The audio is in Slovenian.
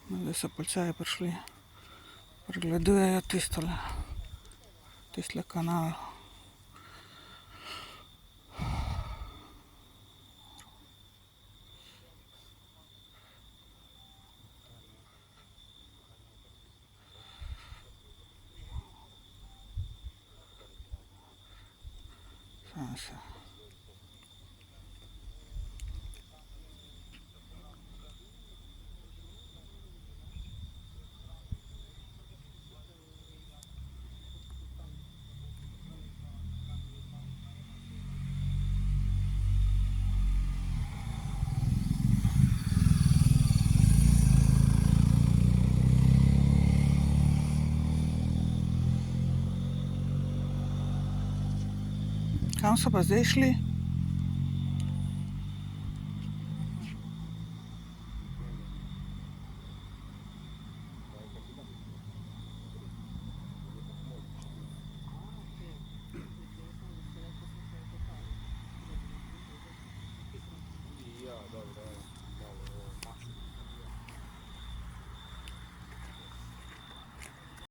Zdaj so policaji prišli, pregledujejo tistole kanal. Sam se. Kam so pa zdaj šli?